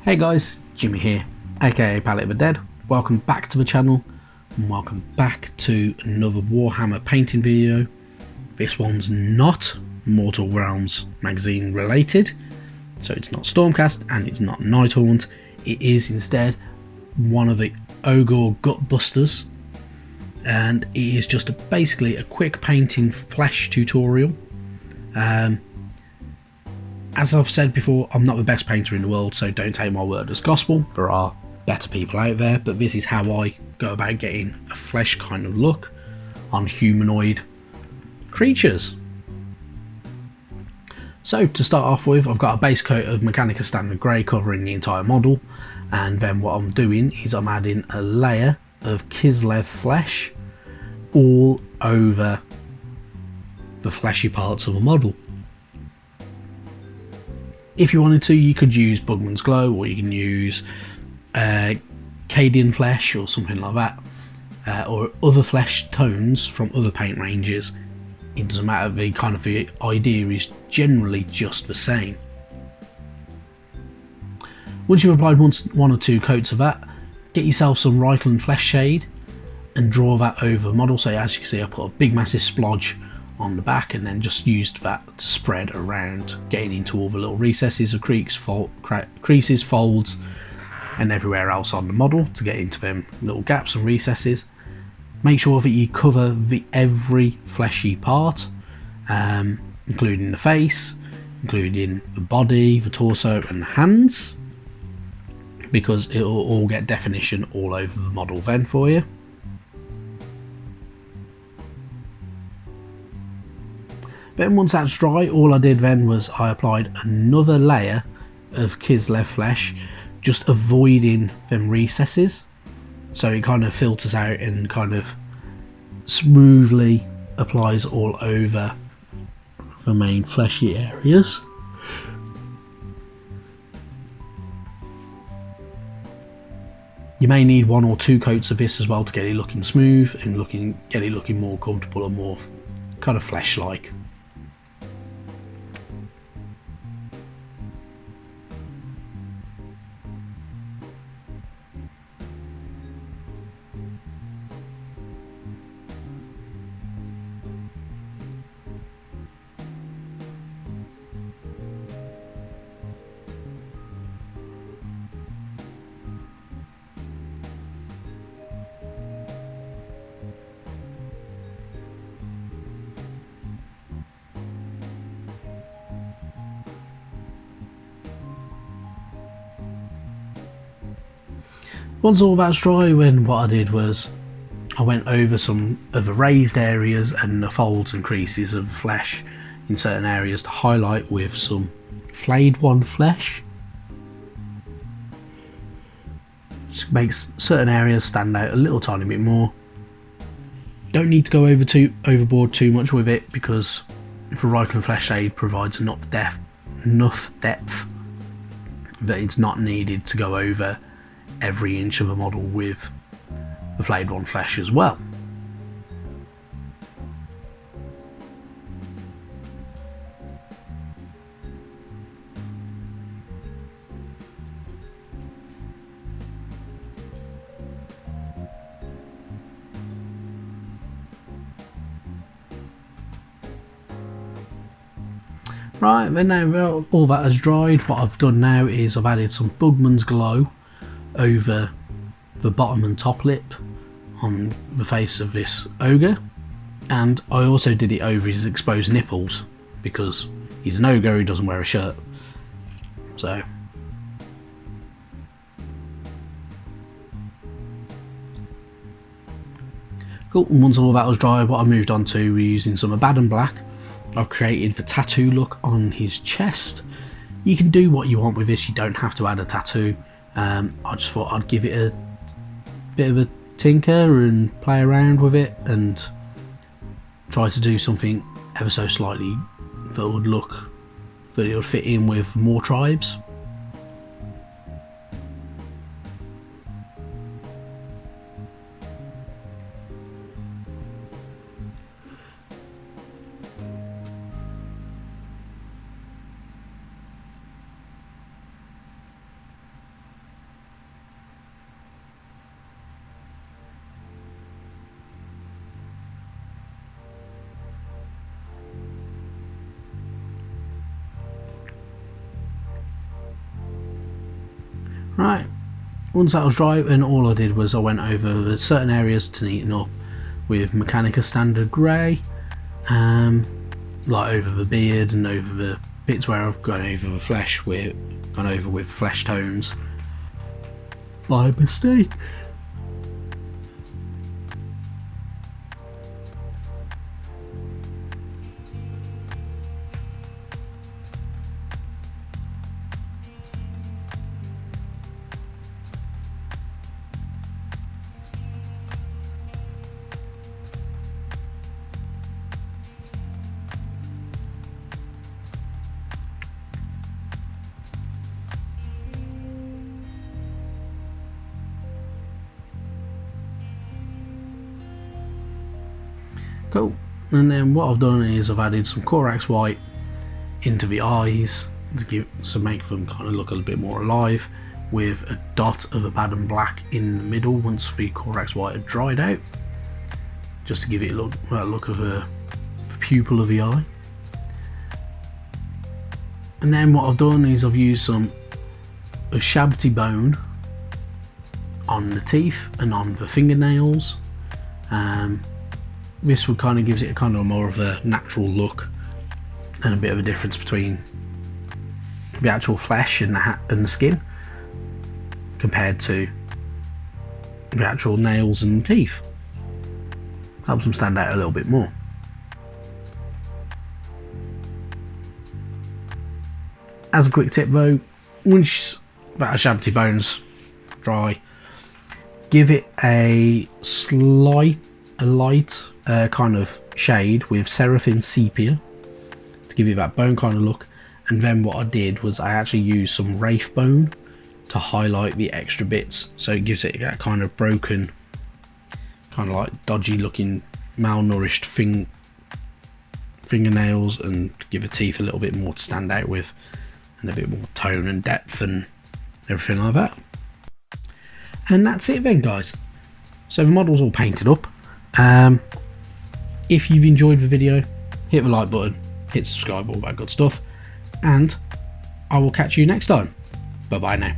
Hey guys, Jimmy here, aka Palette of the Dead. Welcome back to the channel and welcome back to another Warhammer painting video. This one's not Mortal Realms magazine related, so it's not Stormcast and it's not Nighthaunt. It is instead one of the Ogor Gutbusters, and it is just basically a quick painting flesh tutorial. As I've said before, I'm not the best painter in the world, so don't take my word as gospel. There are better people out there, but this is how I go about getting a flesh kind of look on humanoid creatures. So to start off with, I've got a base coat of Mechanica Standard Grey covering the entire model, and then what I'm doing is I'm adding a layer of Kislev flesh all over the fleshy parts of a model. If you wanted to, you could use Bugman's Glow, or you can use Cadian flesh or something like that, or other flesh tones from other paint ranges. It doesn't matter, the idea is generally just the same. Once you've applied one or two coats of that, get yourself some Reikland flesh shade and draw that over the model. So as you can see, I put a big massive splodge on the back and then just used that to spread around, getting into all the little recesses of creases, folds and everywhere else on the model to get into them little gaps and recesses. Make sure that you cover every fleshy part, including the face, including the body, the torso and the hands, because it will all get definition all over the model then for you. Then once that's dry, all I did then was I applied another layer of Kislev flesh, just avoiding them recesses, so it kind of filters out and kind of smoothly applies all over the main fleshy areas. You may need one or two coats of this as well to get it looking smooth and get it looking more comfortable and more kind of flesh-like. Once all that's dry, what I did was I went over some of the raised areas and the folds and creases of flesh in certain areas to highlight with some flayed one flesh. Just makes certain areas stand out a little tiny bit more. Don't need to go overboard too much with it, because the Reikland flesh shade provides enough depth that it's not needed to go over every inch of a model with the flayed one flesh as well. Right, then now all that has dried, what I've done now is I've added some Bugman's Glow over the bottom and top lip on the face of this ogre, and I also did it over his exposed nipples because he's an ogre, he doesn't wear a shirt. So cool. And once all that was dry, what I moved on to, we're using some Abaddon Black. I've created the tattoo look on his chest. You can do what you want with this, you don't have to add a tattoo. I just thought I'd give it a bit of a tinker and play around with it and try to do something ever so slightly that would fit in with more tribes. Right, once that was dry, and all I did was I went over the certain areas to neaten up with Mechanica Standard Grey, like over the beard and over the bits where I've gone over the flesh, gone over with flesh tones by mistake. Cool. And then what I've done is I've added some Corax white into the eyes to make them kind of look a little bit more alive, with a dot of Abaddon black in the middle once the Corax white had dried out, just to give it a look of the pupil of the eye. And then what I've done is I've used a Shabty bone on the teeth and on the fingernails. This would kind of gives it a kind of more of a natural look and a bit of a difference between the actual flesh and the skin compared to the actual nails and teeth. Helps them stand out a little bit more. As a quick tip though, once that Shabty bone's dry, give it a light kind of shade with Seraphim Sepia to give you that bone kind of look. And then what I did was I actually used some Wraith bone to highlight the extra bits, so it gives it that kind of broken, kind of like dodgy looking, malnourished fingernails, and give the teeth a little bit more to stand out with, and a bit more tone and depth and everything like that. And that's it then, guys. So the model's all painted up. If you've enjoyed the video, hit the like button, hit subscribe, all that good stuff, and I will catch you next time. Bye bye now.